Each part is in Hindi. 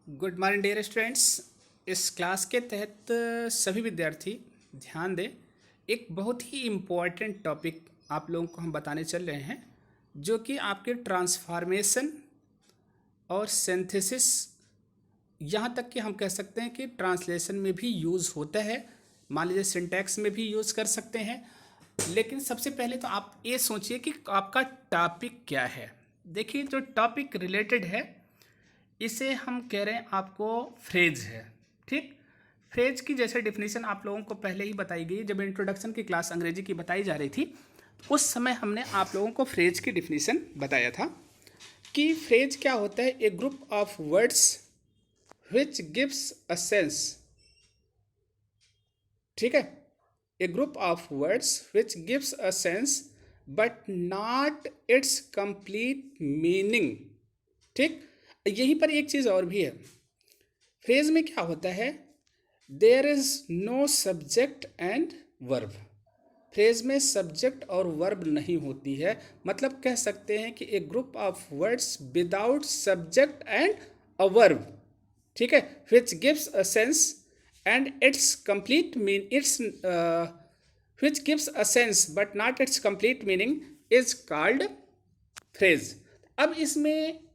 Good morning dear students. इस क्लास के तहत सभी विद्यार्थी ध्यान दें। एक बहुत ही इम्पॉर्टेंट टॉपिक आप लोगों को हम बताने चल रहे हैं, जो कि आपके ट्रांसफॉर्मेशन और सिंथेसिस, यहाँ तक कि हम कह सकते हैं कि ट्रांसलेशन में भी यूज़ होता है। मान लीजिए सिंटैक्स में भी यूज़ कर सकते हैं। लेकिन सबसे पहले तो आप ये सोचिए कि आपका टॉपिक क्या है। देखिए, जो टॉपिक रिलेटेड है इसे हम कह रहे हैं आपको फ्रेज है। ठीक, फ्रेज की जैसे डेफिनेशन आप लोगों को पहले ही बताई गई। जब इंट्रोडक्शन की क्लास अंग्रेजी की बताई जा रही थी, उस समय हमने आप लोगों को फ्रेज की डेफिनेशन बताया था कि फ्रेज क्या होता है। A group of words which gives a sense. ठीक है, a group of words which gives a sense but not it's complete meaning. ठीक, यहीं पर एक चीज़ और भी है। फ्रेज में क्या होता है, there is no subject and verb. Phrase में सब्जेक्ट और वर्ब नहीं होती है। मतलब कह सकते हैं कि एक group of words without subject and a verb, ठीक है, which gives a sense and it's complete mean it's which gives a sense but not it's complete meaning is called phrase. अब इसमें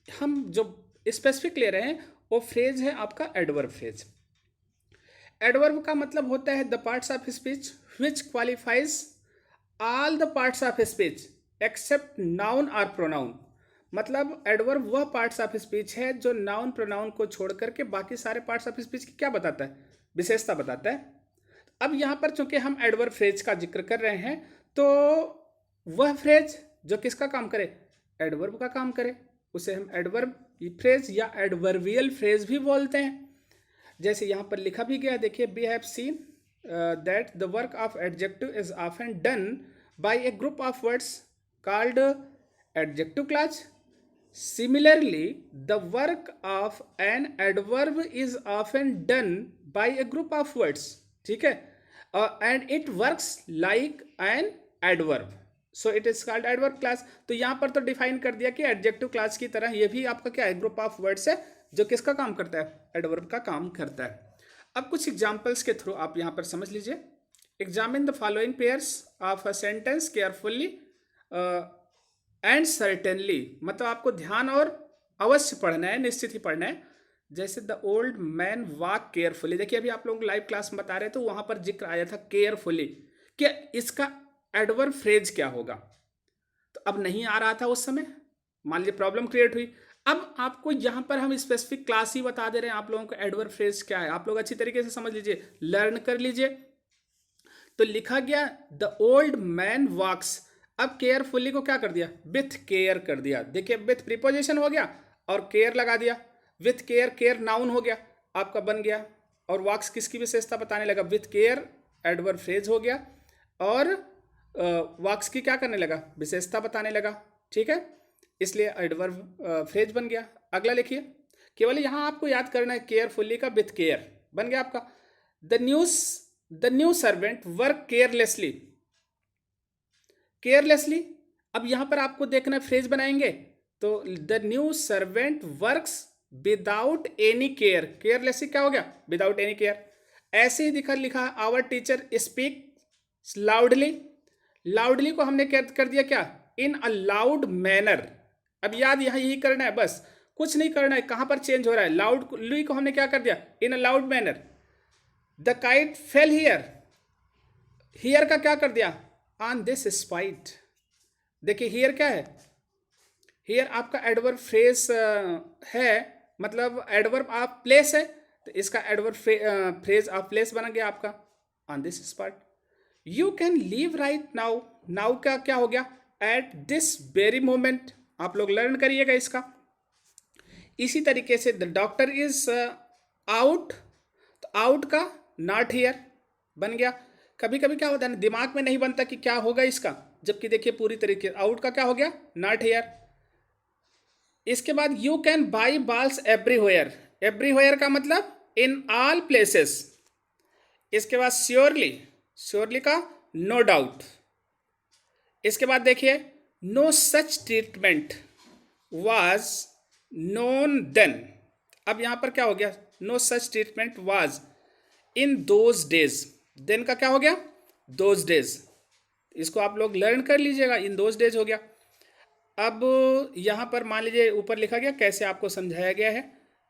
हम जो स्पेसिफिक ले रहे हैं वो फ्रेज है आपका एडवर्ब फ्रेज। एडवर्ब का मतलब होता है the parts of speech which qualifies all the parts of speech except noun और प्रोनाउन। मतलब एडवर्ब वह पार्ट्स ऑफ स्पीच है जो नाउन प्रोनाउन को छोड़ करके बाकी सारे पार्ट्स ऑफ स्पीच की क्या बताता है, विशेषता बताता है। अब यहाँ पर चूंकि हम एडवर्ब फ्रेज का जिक्र कर रहे हैं, तो वह फ्रेज जो किसका काम करे, एडवर्ब का काम करे, उसे हम एडवर्ब फ्रेज या एडवर्बियल फ्रेज भी बोलते हैं। जैसे यहाँ पर लिखा भी गया, देखिए, we have seen that the work of adjective is often done by a group of words called adjective clause. Similarly, the work of an adverb is often done by a group of words. ठीक है, and it works like an adverb. So it is called adverb class. तो यहाँ पर तो डिफाइन कर दिया कि एडजेक्टिव क्लास की तरह ये भी आपका क्या है, ग्रुप ऑफ वर्ड्स है जो किसका काम करता है, एडवर्ब का काम करता है। अब कुछ एग्जाम्पल्स के थ्रू आप यहाँ पर समझ लीजिए। Examine the following pairs of a sentence carefully and certainly. मतलब आपको ध्यान और अवश्य पढ़ना है, निश्चित ही पढ़ना है। जैसे the old man walk carefully, देखिए अभी आप लोगों को लाइव क्लास में बता रहे थे, वहां पर जिक्र आया था केयरफुली, कि इसका एडवर्ब फ्रेज क्या होगा। तो अब नहीं आ रहा था उस समय, मान लीजिए प्रॉब्लम क्रिएट हुई। अब आपको यहां पर हम स्पेसिफिक क्लास ही बता दे रहे हैं आप लोगों को एडवर्ब फ्रेज क्या है। आप लोग अच्छी तरीके से समझ लीजिए, लर्न कर लीजिए। तो लिखा गया द ओल्ड मैन वॉक्स। अब केयरफुली को क्या कर दिया, विथ केयर कर दिया। देखिए विथ प्रीपोजिशन हो गया और केयर लगा दिया। विथ केयर, केयर नाउन हो गया आपका, बन गया। और वॉक्स किसकी विशेषता बताने लगा, विथ केयर एडवर्ब फ्रेज हो गया और वॉक्स की क्या करने लगा, विशेषता बताने लगा। ठीक है, इसलिए एडवर्ब फ्रेज बन गया। अगला लिखिए, केवल यहां आपको याद करना है केयरफुली का विथ केयर बन गया आपका। The new servant work carelessly. Carelessly, अब यहां पर आपको देखना फ्रेज बनाएंगे तो the new servant works without any care. Carelessly क्या हो गया, विदाउट एनी केयर। ऐसे ही लिखा our teacher speak loudly. Loudly को हमने कर दिया क्या, इन अ लाउड मैनर। अब याद यहां यही करना है, बस कुछ नहीं करना है। कहां पर चेंज हो रहा है, लाउडली को हमने क्या कर दिया, in a loud manner. The kite fell here, here का क्या कर दिया, ऑन दिस स्पाइट। देखिए हियर क्या है, हियर आपका एडवर्ब फ्रेज है, मतलब एडवर्ब ऑफ प्लेस है, तो इसका एडवर्ब फ्रेज ऑफ प्लेस बना गया आपका, on this spot. You can leave right now, now का क्या हो गया, एट दिस वेरी मोमेंट। आप लोग लर्न करिएगा इसका। इसी तरीके से द डॉक्टर इज आउट, तो आउट का नॉट हियर बन गया। कभी कभी क्या होता है ना, दिमाग में नहीं बनता कि क्या होगा इसका, जबकि देखिए पूरी तरीके आउट का क्या हो गया, नॉट हियर। इसके बाद you can buy balls everywhere. Everywhere का मतलब इन ऑल प्लेसेस। इसके बाद श्योरली, श्योरली का नो डाउट। इसके बाद देखिए no such treatment was known then. अब यहाँ पर क्या हो गया, no such treatment was in those days, then का क्या हो गया, दोज डेज, इसको आप लोग लर्न कर लीजिएगा, इन दोज डेज हो गया। अब यहाँ पर मान लीजिए ऊपर लिखा गया कैसे आपको समझाया गया है,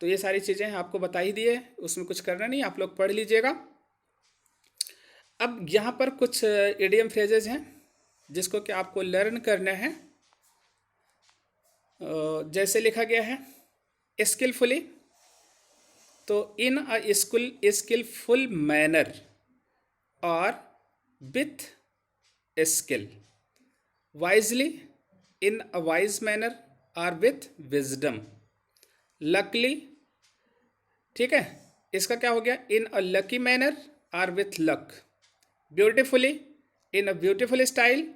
तो ये सारी चीज़ें आपको बता ही दिए, उसमें कुछ करना नहीं, आप लोग पढ़ लीजिएगा। अब यहाँ पर कुछ इडियम फ्रेजेज हैं जिसको कि आपको लर्न करना है। जैसे लिखा गया है स्किलफुली, तो इन अ स्किलफुल मैनर और with skill, wisely in a wise manner और विथ विजडम, लकली, ठीक है, इसका क्या हो गया, इन अ लकी मैनर और with luck, beautifully in a beautiful style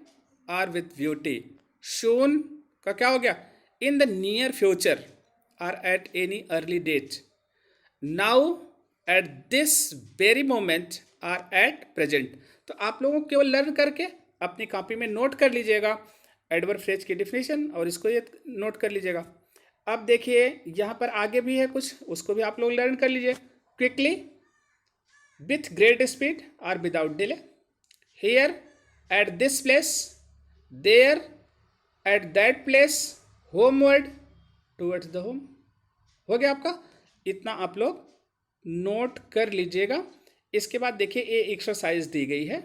और विथ ब्यूटी, शून का क्या हो गया, इन द नियर फ्यूचर और at any early date, now at this very moment और एट प्रेजेंट। तो आप लोगों को केवल लर्न करके अपनी कॉपी में नोट कर लीजिएगा एडवर्ब फ्रेज की डिफिनेशन, और इसको ये नोट कर लीजिएगा। अब देखिए यहाँ पर आगे भी है कुछ, उसको भी आप लोग लर्न कर लीजिए। क्विकली, विथ ग्रेट स्पीड और without delay, here, at this place, there, at that place, homeward, towards the home. हो गया आपका, इतना आप लोग नोट कर लीजिएगा। इसके बाद देखिए ये एक्सरसाइज दी गई है,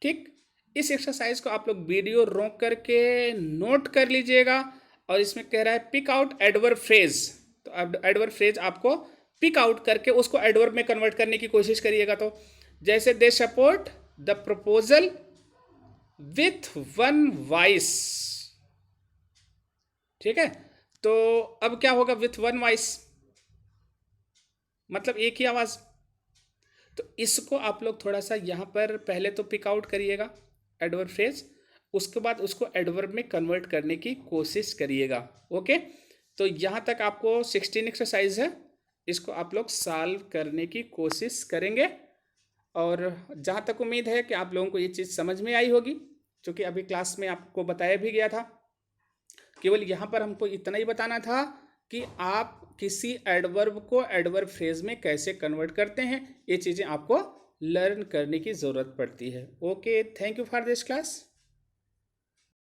ठीक, इस एक्सरसाइज को आप लोग वीडियो रोक करके नोट कर लीजिएगा। और इसमें कह रहा है पिक आउट एडवर्ब फ्रेज, तो एडवर्ब फ्रेज आपको पिक आउट करके उसको एडवर्ब में कन्वर्ट करने की कोशिश करिएगा। तो जैसे they support the proposal with one voice, ठीक है, तो अब क्या होगा, विथ वन वॉइस मतलब एक ही आवाज। तो इसको आप लोग थोड़ा सा यहाँ पर पहले तो पिक आउट करिएगा एडवर्ब फ्रेज, उसके बाद उसको एडवर्ब में कन्वर्ट करने की कोशिश करिएगा। ओके, तो यहाँ तक आपको 16 एक्सरसाइज है, इसको आप लोग सॉल्व करने की कोशिश करेंगे। और जहाँ तक उम्मीद है कि आप लोगों को ये चीज़ समझ में आई होगी, क्योंकि अभी क्लास में आपको बताया भी गया था। केवल यहाँ पर हमको इतना ही बताना था कि आप किसी एडवर्ब को एडवर्ब फ्रेज में कैसे कन्वर्ट करते हैं, ये चीज़ें आपको लर्न करने की ज़रूरत पड़ती है। Okay, thank you for this class.